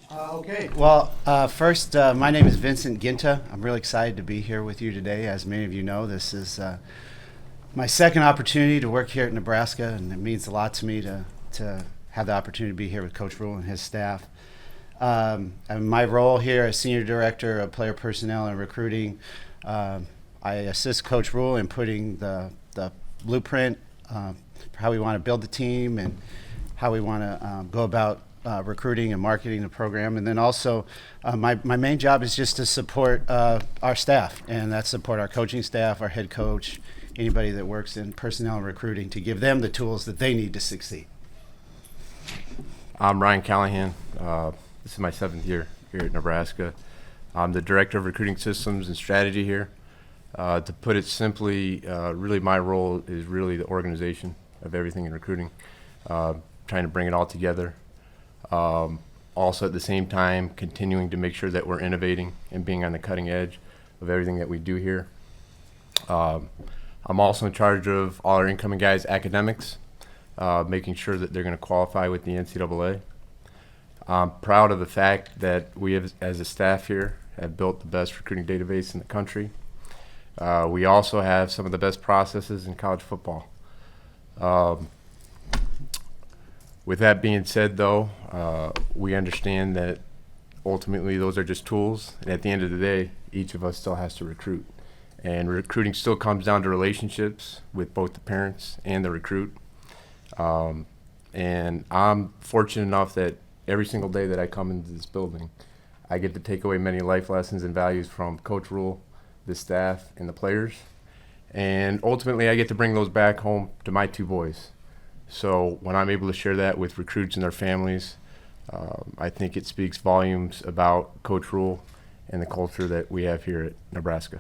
Okay. Well, first, my name is Vincent Guinta. I'm really excited to be here with you today. As many of you know, this is my second opportunity to work here at Nebraska, and it means a lot to me to have the opportunity to be here with Coach Rule and his staff. And my role here as Senior Director of Player Personnel and Recruiting, I assist Coach Rule in putting the blueprint for how we want to build the team and how we want to go about recruiting and marketing the program. And then also my main job is just to support our staff, and that's support our coaching staff, our head coach, anybody that works in personnel and recruiting, to give them the tools that they need to succeed. I'm Ryan Callaghan. This is my 7th year here at Nebraska. I'm the Director of Recruiting Systems and Strategy here. To put it simply, really my role is really the organization of everything in recruiting, trying to bring it all together. Also at the same time continuing to make sure that we're innovating and being on the cutting edge of everything that we do here. I'm also in charge of all our incoming guys' academics, making sure that they're going to qualify with the NCAA. I'm proud of the fact that we have, as a staff here, have built the best recruiting database in the country. We also have some of the best processes in college football. With that being said, though, we understand that ultimately those are just tools, and at the end of the day, each of us still has to recruit. And recruiting still comes down to relationships with both the parents and the recruit. And I'm fortunate enough that every single day that I come into this building, I get to take away many life lessons and values from Coach Rule, the staff, and the players. And ultimately, I get to bring those back home to my 2 boys. So when I'm able to share that with recruits and their families, I think it speaks volumes about Coach Rule and the culture that we have here at Nebraska.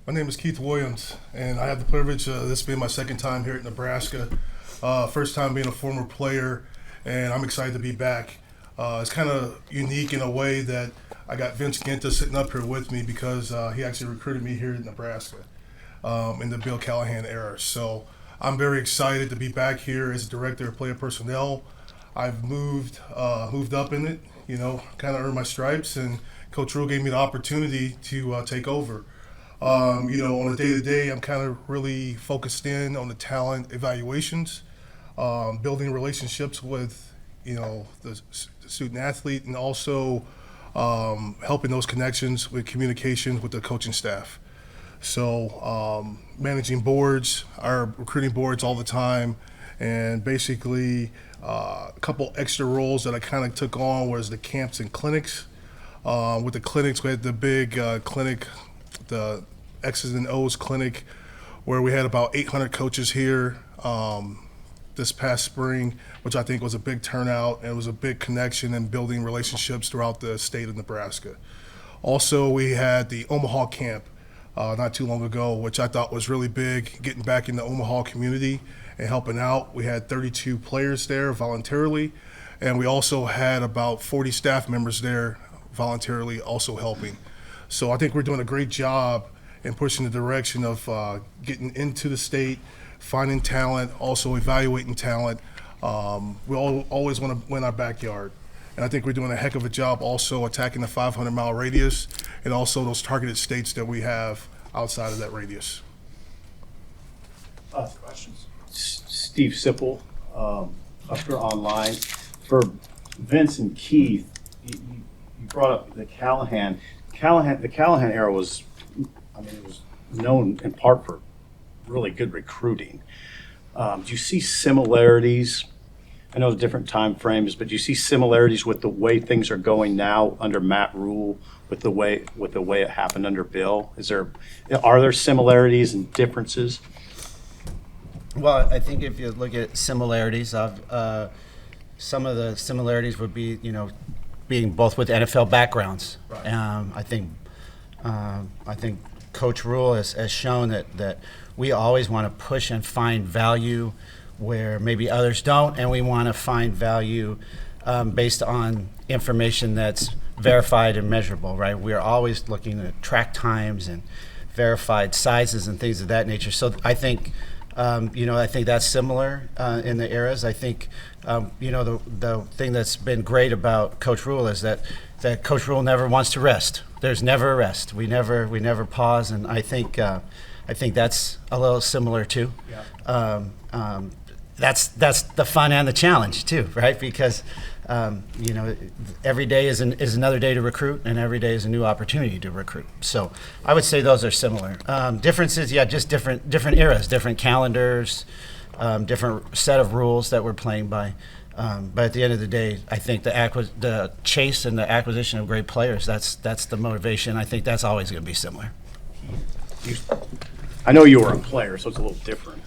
My name is Keith Williams, and I have the privilege of this being my 2nd time here at Nebraska. First time being a former player, and I'm excited to be back. It's kind of unique in a way that I got Vince Guinta sitting up here with me because he actually recruited me here at Nebraska in the Bill Callahan era. So I'm very excited to be back here as Director of Player Personnel. I've moved up in it, kind of earned my stripes, and Coach Rule gave me the opportunity to take over. On a day-to-day, I'm kind of really focused in on the talent evaluations, building relationships with, the student athlete, and also helping those connections with communication with the coaching staff. So managing boards, our recruiting boards all the time, and basically a couple extra roles that I kind of took on was the camps and clinics. With the clinics, we had the big clinic, the X's and O's clinic, where we had about 800 coaches here this past spring, which I think was a big turnout, and it was a big connection and building relationships throughout the state of Nebraska. Also, we had the Omaha camp not too long ago, which I thought was really big, getting back in the Omaha community and helping out. We had 32 players there voluntarily, and we also had about 40 staff members there voluntarily also helping. So I think we're doing a great job in pushing the direction of getting into the state, finding talent, also evaluating talent. We always want to win our backyard. And I think we're doing a heck of a job also attacking the 500-mile radius and also those targeted states that we have outside of that radius. Questions? Steve Sipple, up here online. For Vince and Keith, you brought up the Callahan. The Callahan era was, it was known in part for really good recruiting. Do you see similarities? I know the different time frames, but do you see similarities with the way things are going now under Matt Rule with the way it happened under Bill? Are there similarities and differences? Well, I think if you look at similarities of some of the similarities would be, being both with NFL backgrounds. Right. I think Coach Rule has shown that we always want to push and find value where maybe others don't, and we want to find value based on information that's verified and measurable, right? We're always looking at track times and verified sizes and things of that nature. So I think, I think that's similar in the eras. I think The thing that's been great about Coach Rule is that Coach Rule never wants to rest. There's never a rest. We never pause, and I think that's a little similar too. Yeah. That's the fun and the challenge too, right? Because every day is another day to recruit, and every day is a new opportunity to recruit. So I would say those are similar. Differences, just different eras, different calendars, different set of rules that we're playing by. But at the end of the day, I think the chase and the acquisition of great players, that's the motivation. I think that's always going to be similar. I know you were a player, so it's a little different.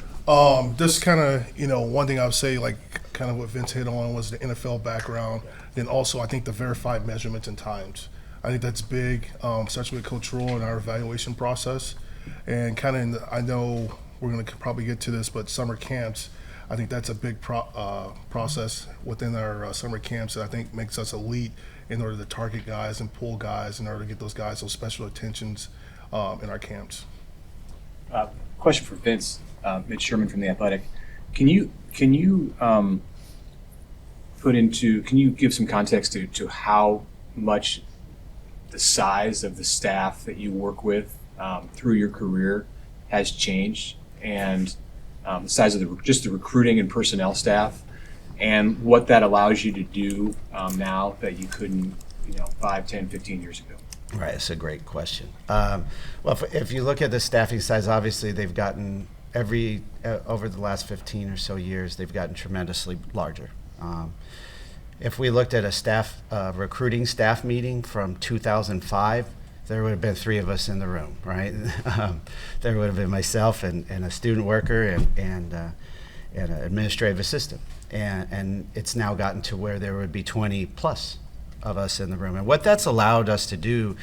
Just kind of, one thing I would say, like kind of what Vince hit on was the NFL background. Then also, I think the verified measurements and times. I think that's big, especially with Coach Rule and our evaluation process. And kind of, I know we're going to probably get to this, but summer camps, I think that's a big process within our summer camps that I think makes us elite in order to target guys and pull guys in order to get those guys those special attentions in our camps. Question for Vince, Mitch Sherman from The Athletic. Can you give some context to how much the size of the staff that you work with through your career has changed, and the size of just the recruiting and personnel staff, and what that allows you to do now that you couldn't 5, 10, 15 years ago? Right, that's a great question. Well, if you look at the staffing size, obviously they've gotten over the last 15 or so years, they've gotten tremendously larger. If we looked at a recruiting staff meeting from 2005, there would have been 3 of us in the room, right? There would have been myself and a student worker and an administrative assistant. And it's now gotten to where there would be 20 plus of us in the room. And what that's allowed us to do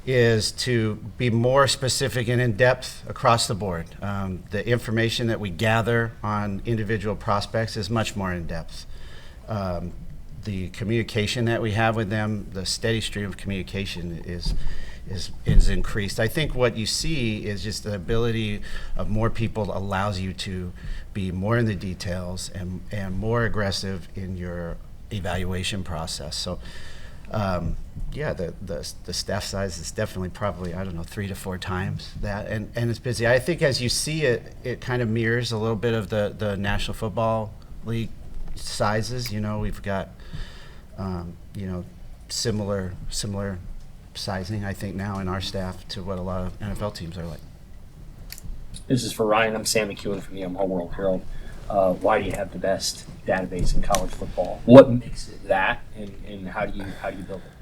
is to be more specific and in depth across the board. The information that we gather on individual prospects is much more in depth. The communication that we have with them, the steady stream of communication is increased. I think what you see is just the ability of more people allows you to be more in the details and more aggressive in your evaluation process. So the staff size is definitely probably 3 to 4 times that, and it's busy. I think as you see it kind of mirrors a little bit of the National Football League sizes. We've got similar sizing, I think, now in our staff to what a lot of NFL teams are like. This is for Ryan. I'm Sam McEwen from the World-Herald. Why do you have the best database in college football? What makes it that, and how do you build it?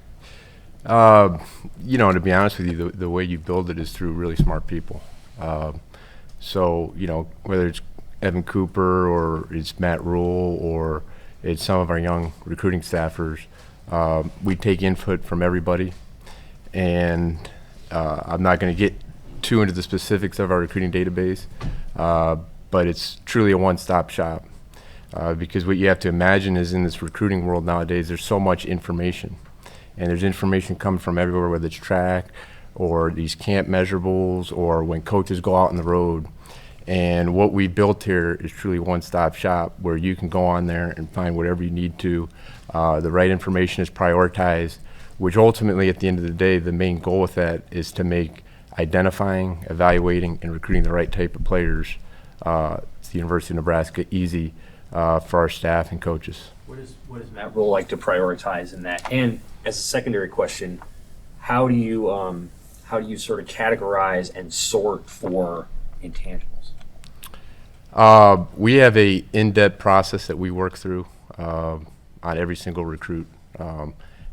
To be honest with you, the way you build it is through really smart people. So whether it's Evan Cooper or it's Matt Rule or it's some of our young recruiting staffers, we take input from everybody. And I'm not going to get too into the specifics of our recruiting database, but it's truly a one-stop shop. Because what you have to imagine is in this recruiting world nowadays, there's so much information. And there's information coming from everywhere, whether it's track or these camp measurables or when coaches go out on the road. And what we built here is truly one-stop shop where you can go on there and find whatever you need to. The right information is prioritized, which ultimately, at the end of the day, the main goal with that is to make identifying, evaluating, and recruiting the right type of players at the University of Nebraska easy for our staff and coaches. What does Matt Rule like to prioritize in that? And as a secondary question, how do you sort of categorize and sort for intangibles? We have a in-depth process that we work through on every single recruit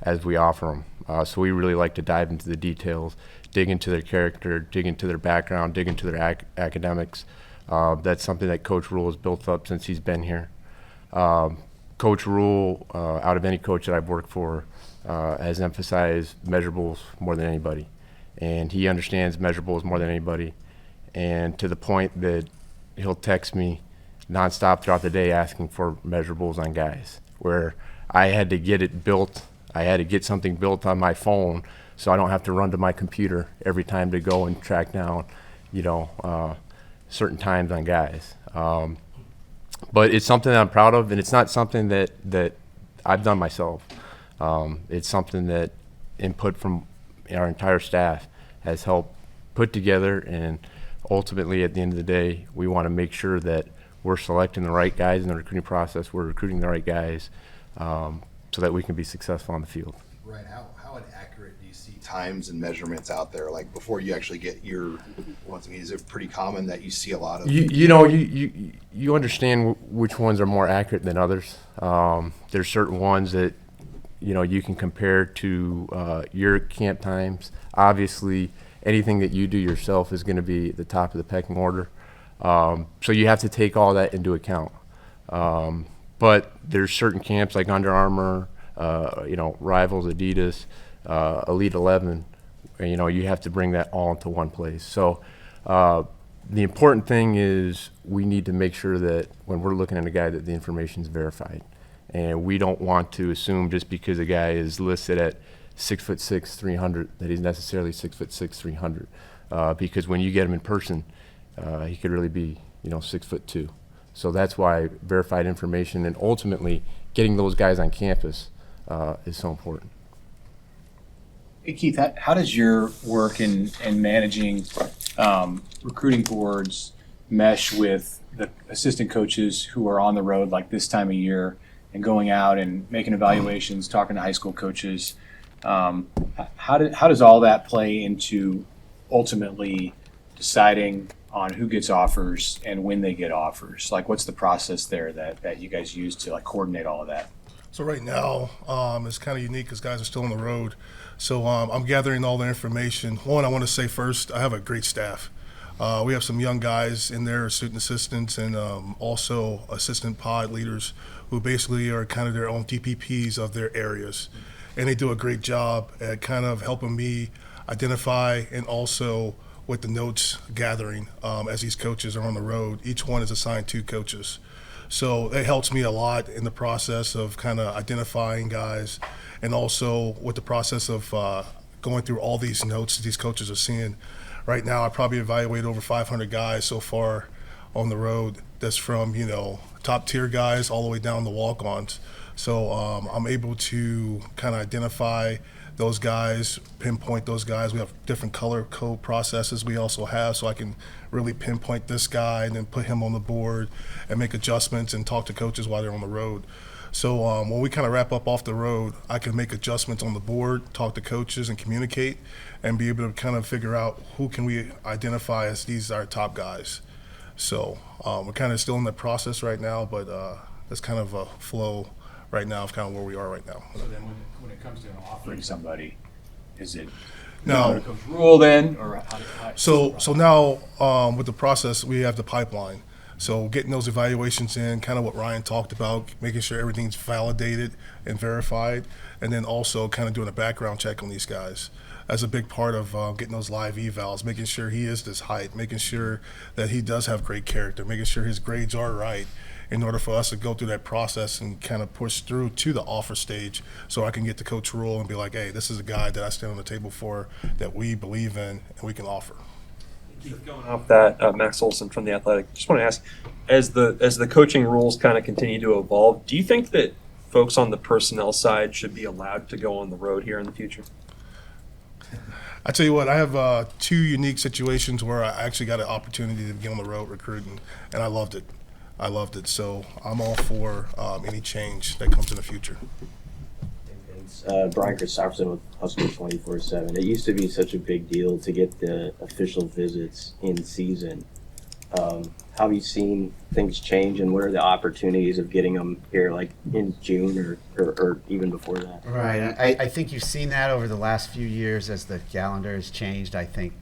as we offer them. So we really like to dive into the details, dig into their character, dig into their background, dig into their academics. That's something that Coach Rule has built up since he's been here. Coach Rule, out of any coach that I've worked for, has emphasized measurables more than anybody. And he understands measurables more than anybody. And to the point that he'll text me nonstop throughout the day asking for measurables on guys, where I had to get it built. I had to get something built on my phone so I don't have to run to my computer every time to go and track down, certain times on guys. But it's something that I'm proud of, and it's not something that I've done myself. It's something that input from our entire staff has helped put together, and ultimately at the end of the day, we want to make sure that we're selecting the right guys in the recruiting process, we're recruiting the right guys, so that we can be successful on the field. Right. How inaccurate do you see times and measurements out there? Like before you actually get your ones, I mean, is it pretty common that you see a lot of? You understand which ones are more accurate than others. There's certain ones that you can compare to your camp times. Obviously, anything that you do yourself is going to be at the top of the pecking order. So you have to take all that into account. But there's certain camps like Under Armour, Rivals, Adidas, Elite 11. You have to bring that all into one place. So the important thing is we need to make sure that when we're looking at a guy that the information is verified. And we don't want to assume just because a guy is listed at 6'6", 300, that he's necessarily 6'6", 300. Because when you get him in person, he could really be, 6'2". So that's why verified information and ultimately getting those guys on campus is so important. Hey, Keith, how does your work in managing recruiting boards mesh with the assistant coaches who are on the road like this time of year and going out and making evaluations, talking to high school coaches? How does all that play into ultimately deciding on who gets offers and when they get offers? Like, what's the process there that you guys use to coordinate all of that? So right now, it's kind of unique because guys are still on the road. So I'm gathering all the information. One, I want to say first, I have a great staff. We have some young guys in there, student assistants, and also assistant pod leaders who basically are kind of their own DPPs of their areas. And they do a great job at kind of helping me identify and also with the notes gathering as these coaches are on the road. Each one is assigned 2 coaches. So it helps me a lot in the process of kind of identifying guys and also with the process of going through all these notes that these coaches are seeing. Right now, I probably evaluate over 500 guys so far on the road. That's from, top tier guys all the way down to walk-ons. So I'm able to kind of identify those guys, pinpoint those guys. We have different color code processes we also have, so I can really pinpoint this guy and then put him on the board and make adjustments and talk to coaches while they're on the road. So when we kind of wrap up off the road, I can make adjustments on the board, talk to coaches and communicate and be able to kind of figure out who can we identify as these are our top guys. So we're kind of still in the process right now, but that's kind of a flow right now of kind of where we are right now. So then when it comes to offering somebody, is it No. coach rule then? Or So now with the process, we have the pipeline. So getting those evaluations in, kind of what Ryan talked about, making sure everything's validated and verified, and then also kind of doing a background check on these guys. That's a big part of getting those live evals, making sure he is this height, making sure that he does have great character, making sure his grades are right in order for us to go through that process and kind of push through to the offer stage so I can get to Coach Rule and be like, hey, this is a guy that I stand on the table for that we believe in and we can offer. Going off that, Max Olson from The Athletic, just want to ask, as the coaching rules kind of continue to evolve, do you think that folks on the personnel side should be allowed to go on the road here in the future? I tell you what, I have 2 unique situations where I actually got an opportunity to be on the road recruiting, and I loved it. So I'm all for any change that comes in the future. Brian Christopherson with Husker 24/7. It used to be such a big deal to get the official visits in season. How have you seen things change, and what are the opportunities of getting them here, like in June or even before that? Right. I think you've seen that over the last few years as the calendar has changed. I think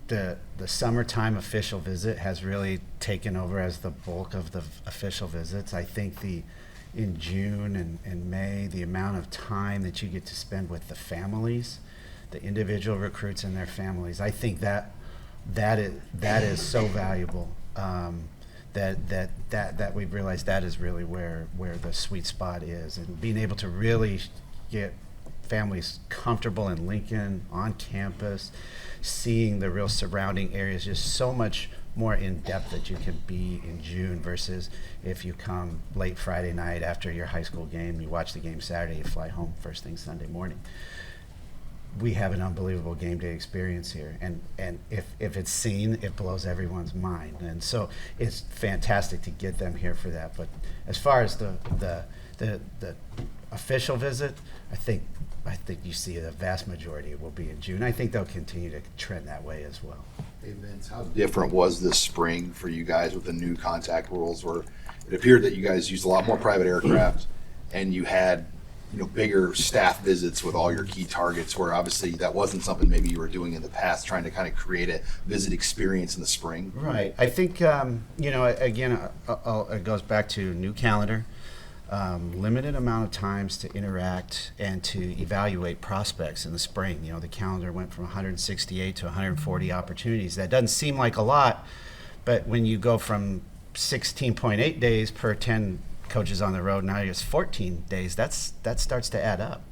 the summertime official visit has really taken over as the bulk of the official visits. I think in June and May, the amount of time that you get to spend with the families, the individual recruits and their families, I think that is so valuable. That we've realized that is really where the sweet spot is, and being able to really get families comfortable in Lincoln on campus, seeing the real surrounding areas, just so much more in depth that you can be in June versus if you come late Friday night after your high school game, you watch the game Saturday, you fly home first thing Sunday morning. We have an unbelievable game day experience here, and if it's seen, it blows everyone's mind, and so it's fantastic to get them here for that. But as far as the official visit, I think you see the vast majority will be in June. I think they'll continue to trend that way as well. Hey Vince, how different was this spring for you guys with the new contact rules, where it appeared that you guys used a lot more private aircraft and you had, you know, bigger staff visits with all your key targets, where obviously that wasn't something maybe you were doing in the past, trying to kind of create a visit experience in the spring? Right. I think, you know, again, it goes back to new calendar, limited amount of times to interact and to evaluate prospects in the spring. You know, the calendar went from 168 to 140 opportunities. That doesn't seem like a lot, but when you go from 16.8 days per 10 coaches on the road, now it's 14 days, that starts to add up.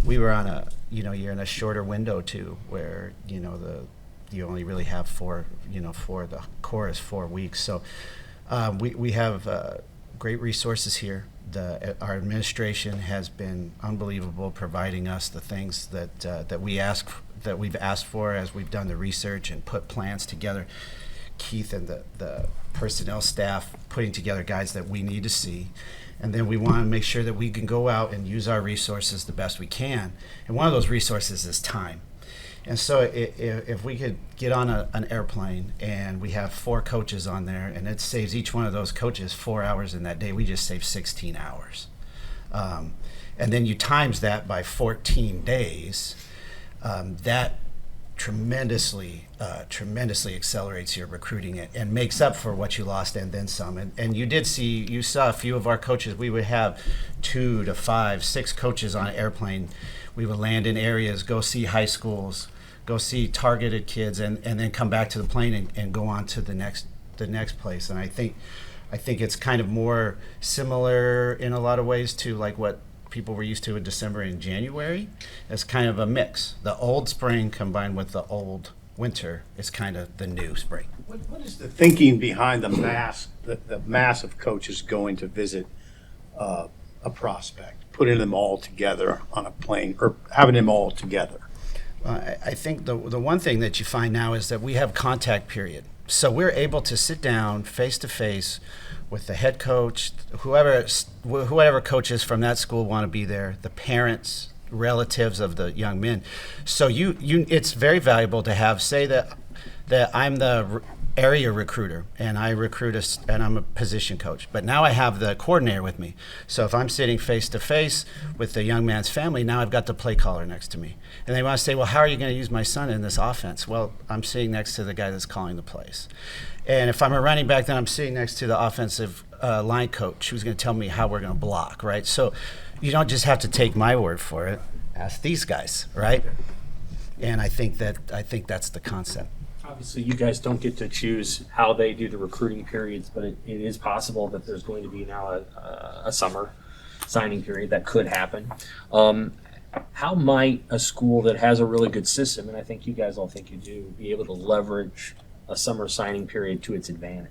We were on you're in a shorter window too, where, you know, you only really have for the core is 4 weeks. So we have great resources here. Our administration has been unbelievable, providing us the things that we've asked for as we've done the research and put plans together. Keith and the personnel staff putting together guides that we need to see, and then we want to make sure that we can go out and use our resources the best we can, and one of those resources is time. And so if we could get on an airplane and we have 4 coaches on there, and it saves each one of those coaches 4 hours in that day, we just save 16 hours. And then you times that by 14 days, that tremendously accelerates your recruiting and makes up for what you lost and then some. And you saw a few of our coaches. We would have 2 to 5, 6 coaches on an airplane. We would land in areas, go see high schools, go see targeted kids, and then come back to the plane and go on to the next place. And I think it's kind of more similar in a lot of ways to like what people were used to in December and January. It's kind of a mix. The old spring combined with the old winter is kind of the new spring. What is the thinking behind the mass of coaches going to visit a prospect, putting them all together on a plane, or having them all together? I think the one thing that you find now is that we have contact period. So we're able to sit down face to face with the head coach, whoever coaches from that school want to be there, the parents, relatives of the young men. So it's very valuable to have, say that I'm the area recruiter and I recruit and I'm a position coach, but now I have the coordinator with me. So if I'm sitting face to face with the young man's family, now I've got the play caller next to me. And they want to say, well, how are you going to use my son in this offense? Well, I'm sitting next to the guy that's calling the plays. And if I'm a running back, then I'm sitting next to the offensive line coach who's going to tell me how we're going to block, right? So you don't just have to take my word for it. Ask these guys, right? And I think that's the concept. Obviously, you guys don't get to choose how they do the recruiting periods, but it is possible that there's going to be now a summer signing period that could happen. How might a school that has a really good system, and I think you guys all think you do, be able to leverage a summer signing period to its advantage?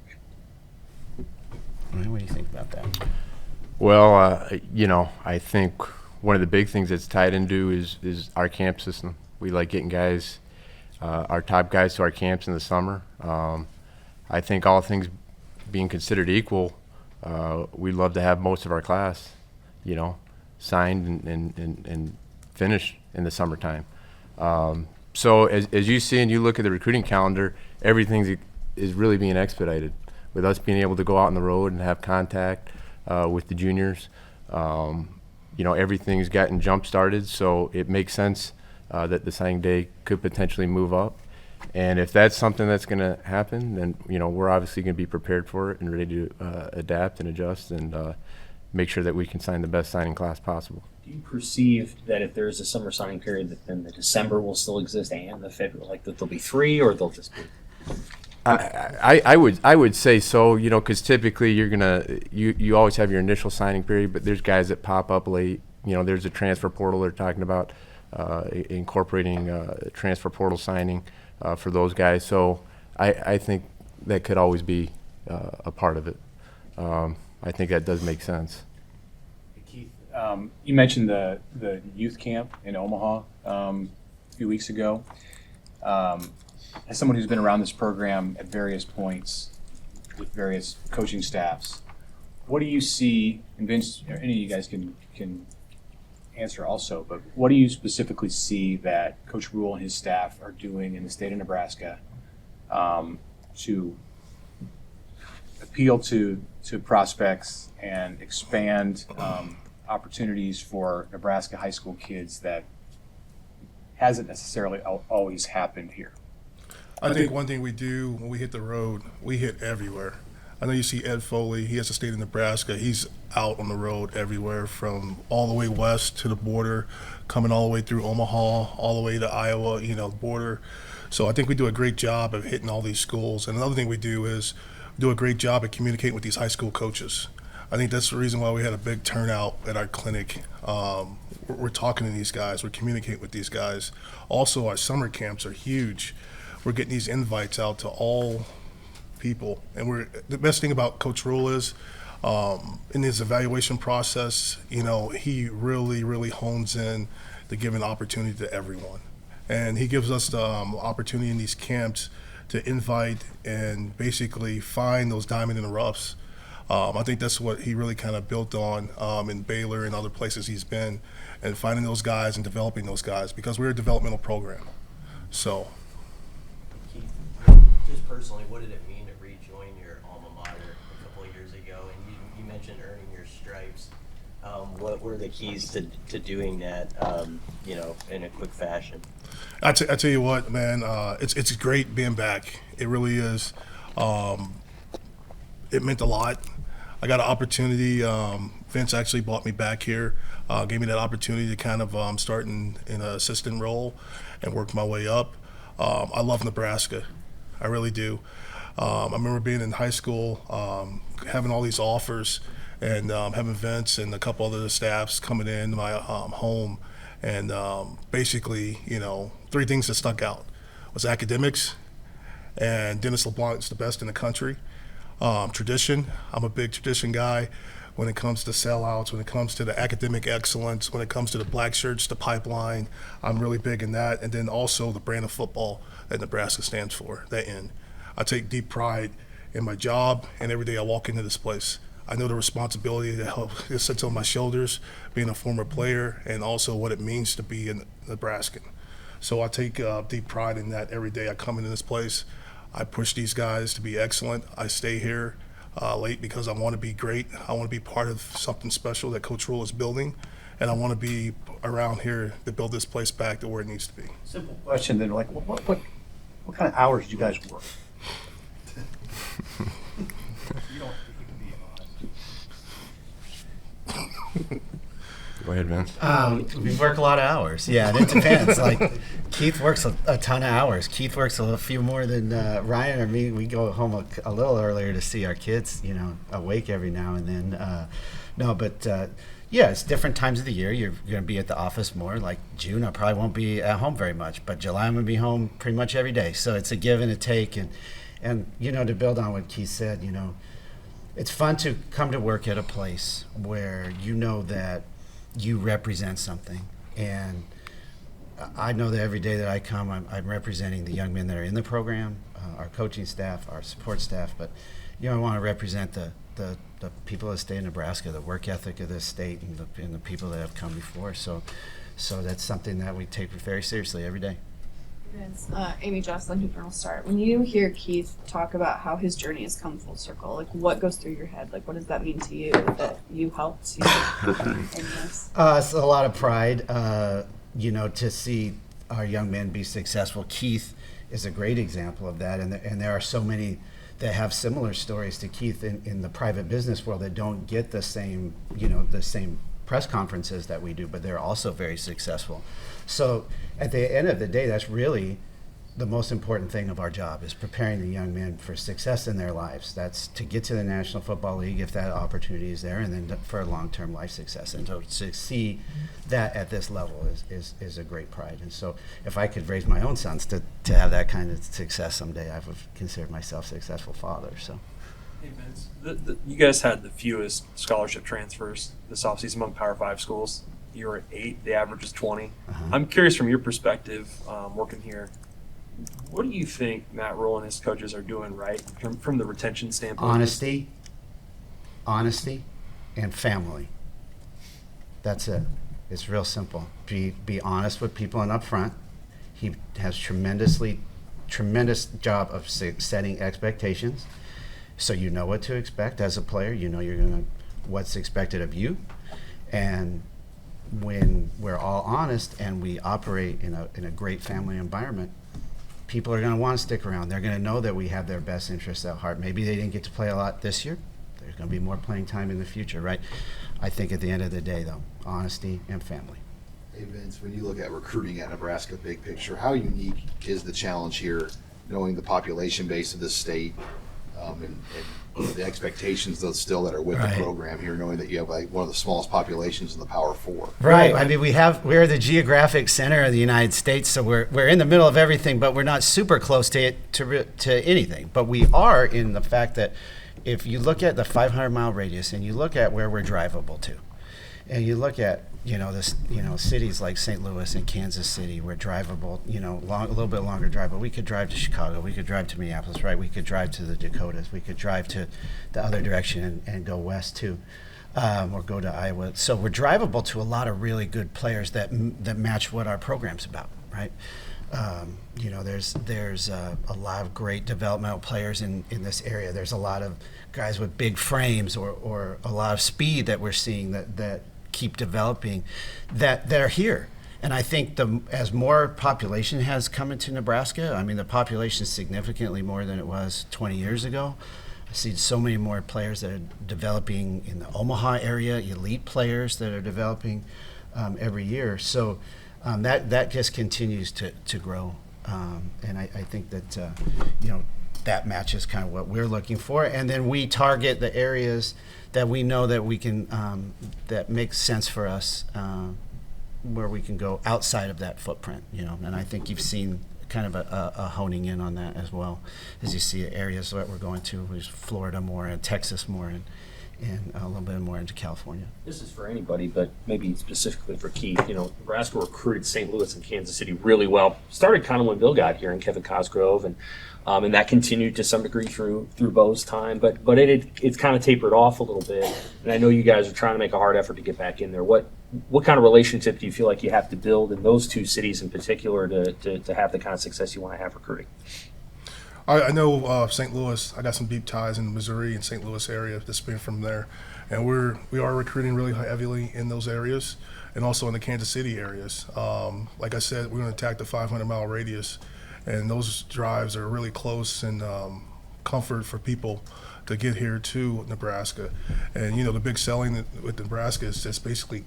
Ryan, what do you think about that? Well, I think one of the big things that's tied into is our camp system. We like getting guys, our top guys, to our camps in the summer. I think all things being considered equal, we'd love to have most of our class, signed and finished in the summertime. So as you see and you look at the recruiting calendar, everything is really being expedited. With us being able to go out on the road and have contact with the juniors, everything's gotten jump-started, so it makes sense that the signing day could potentially move up. And if that's something that's going to happen, then we're obviously going to be prepared for it and ready to adapt and adjust and make sure that we can sign the best signing class possible. Do you perceive that if there is a summer signing period, that then the December will still exist and the February, like that there'll be 3, or they'll just be? I would say so, because typically you always have your initial signing period, but there's guys that pop up late. There's a transfer portal they're talking about incorporating transfer portal signing for those guys. So I think that could always be a part of it. I think that does make sense. Keith, you mentioned the youth camp in Omaha a few weeks ago. As someone who's been around this program at various points with various coaching staffs, what do you see, and Vince, or any of you guys can answer also, but what do you specifically see that Coach Rule and his staff are doing in the state of Nebraska to appeal to prospects and expand opportunities for Nebraska high school kids that hasn't necessarily always happened here? I think one thing we do when we hit the road, we hit everywhere. I know you see Ed Foley, he has the state of Nebraska. He's out on the road everywhere from all the way west to the border, coming all the way through Omaha, all the way to Iowa, border. So I think we do a great job of hitting all these schools. And another thing we do is do a great job at communicating with these high school coaches. I think that's the reason why we had a big turnout at our clinic. We're talking to these guys, we're communicating with these guys. Also, our summer camps are huge. We're getting these invites out to all people. And the best thing about Coach Rule is in his evaluation process, he really, really hones in to give an opportunity to everyone. And he gives us the opportunity in these camps to invite and basically find those diamond in the roughs. I think that's what he really kind of built on in Baylor and other places he's been, and finding those guys and developing those guys, because we're a developmental program. So, Keith, just personally, what did it mean to rejoin your alma mater a couple of years ago? And you mentioned earning your stripes. What were the keys to doing that, in a quick fashion? I tell you what, man, it's great being back. It really is. It meant a lot. I got an opportunity. Vince actually brought me back here, gave me that opportunity to kind of start in an assistant role and work my way up. I love Nebraska. I really do. I remember being in high school, having all these offers, and having Vince and a couple other staffs coming in my home. And basically, three things that stuck out was academics, and Dennis LeBlanc's the best in the country. Tradition, I'm a big tradition guy when it comes to sellouts, when it comes to the academic excellence, when it comes to the black shirts, the pipeline. I'm really big in that. And then also the brand of football that Nebraska stands for, that end. I take deep pride in my job, and every day I walk into this place, I know the responsibility that sits on my shoulders, being a former player, and also what it means to be a Nebraskan. So I take deep pride in that every day I come into this place. I push these guys to be excellent. I stay here late because I want to be great. I want to be part of something special that Coach Rule is building, and I want to be around here to build this place back to where it needs to be. Simple question then, like, what kind of hours do you guys work? You don't Go ahead, Vince. We work a lot of hours. Yeah, and it depends. Like Keith works a ton of hours. Keith works a few more than Ryan or me. We go home a little earlier to see our kids, awake every now and then. Yeah, it's different times of the year. You're going to be at the office more. Like June, I probably won't be at home very much, but July I'm going to be home pretty much every day. So it's a give and a take, and to build on what Keith said, it's fun to come to work at a place where you know that you represent something. And I know that every day that I come, I'm representing the young men that are in the program, our coaching staff, our support staff, but I want to represent the people of the state of Nebraska, the work ethic of this state, and the people that have come before. So that's something that we take very seriously every day. It's Amy Jocelyn, Hooper will start. When you hear Keith talk about how his journey has come full circle, like what goes through your head? Like what does that mean to you that you helped in this? It's a lot of pride, to see our young men be successful. Keith is a great example of that, and there are so many that have similar stories to Keith in the private business world that don't get the same press conferences that we do, but they're also very successful. So at the end of the day, that's really the most important thing of our job is preparing the young men for success in their lives. That's to get to the National Football League if that opportunity is there, and then for long-term life success. And to see that at this level is a great pride. And so if I could raise my own sons to have that kind of success someday, I would consider myself a successful father. So. Hey Vince, you guys had the fewest scholarship transfers this offseason among Power 5 schools. You were at 8, the average is 20. I'm curious from your perspective, working here, what do you think Matt Rule and his coaches are doing right from the retention standpoint? Honesty, and family. That's it. It's real simple. Be honest with people and up front. He has tremendous job of setting expectations, so you know what to expect as a player. You know what's expected of you, and when we're all honest and we operate in a great family environment, people are going to want to stick around. They're going to know that we have their best interests at heart. Maybe they didn't get to play a lot this year. There's going to be more playing time in the future, right? I think at the end of the day, though, honesty and family. Hey Vince, when you look at recruiting at Nebraska big picture, how unique is the challenge here, knowing the population base of this state, and the expectations those still that are with the program here, knowing that you have like one of the smallest populations in the Power 4. Right. I mean, we're the geographic center of the United States, so we're in the middle of everything, but we're not super close to anything. But we are in the fact that if you look at the 500-mile radius and you look at where we're drivable to, and you look at cities like St. Louis and Kansas City, we're drivable, a little bit longer drive, but we could drive to Chicago, we could drive to Minneapolis, right? We could drive to the Dakotas, we could drive to the other direction and go west too, or go to Iowa. So we're drivable to a lot of really good players that match what our program's about, right? There's a lot of great developmental players in this area. There's a lot of guys with big frames or a lot of speed that we're seeing that keep developing that are here. And I think as more population has come into Nebraska, I mean, the population is significantly more than it was 20 years ago. I see so many more players that are developing in the Omaha area, elite players that are developing every year. So that just continues to grow. And I think that, that matches kind of what we're looking for. And then we target the areas that we know that we can, that makes sense for us, where we can go outside of that footprint, and I think you've seen kind of a honing in on that as well, as you see areas that we're going to, which is Florida more and Texas more and a little bit more into California. This is for anybody, but maybe specifically for Keith. Nebraska recruited St. Louis and Kansas City really well. Started kind of when Bill got here and Kevin Cosgrove, and that continued to some degree through Bo's time. But it's kind of tapered off a little bit. And I know you guys are trying to make a hard effort to get back in there. What kind of relationship do you feel like you have to build in those two cities in particular to have the kind of success you want to have recruiting? I know St. Louis. I got some deep ties in the Missouri and St. Louis area that's been from there, and we are recruiting really heavily in those areas, and also in the Kansas City areas. Like I said, we're going to attack the 500-mile radius, and those drives are really close and comfort for people to get here to Nebraska. And the big selling with Nebraska is just basically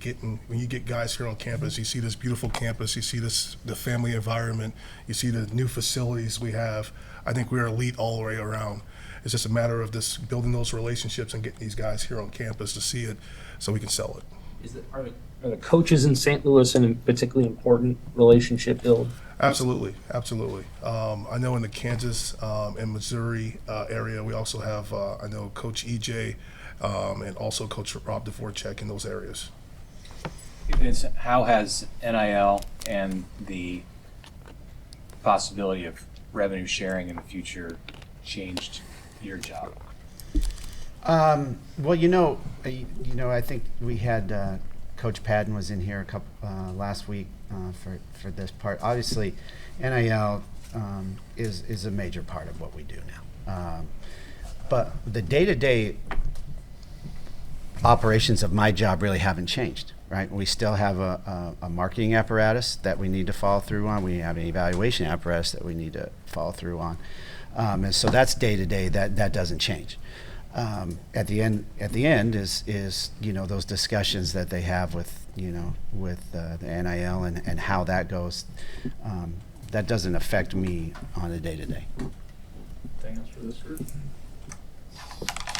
when you get guys here on campus, you see this beautiful campus, you see the family environment, you see the new facilities we have. I think we're elite all the way around. It's just a matter of just building those relationships and getting these guys here on campus to see it so we can sell it. Are the coaches in St. Louis a particularly important relationship build? Absolutely. I know in the Kansas and Missouri area, we also have, I know Coach EJ and also Coach Rob Dvorak in those areas. Vince, how has NIL and the possibility of revenue sharing in the future changed your job? Well, I think we had Coach Padden was in here last week for this part. Obviously, NIL is a major part of what we do now. But the day-to-day operations of my job really haven't changed, right? We still have a marketing apparatus that we need to follow through on. We have an evaluation apparatus that we need to follow through on. And so that's day-to-day. That doesn't change. At the end is those discussions that they have with the NIL and how that goes. that doesn't affect me on a day-to-day. Anything else for this group?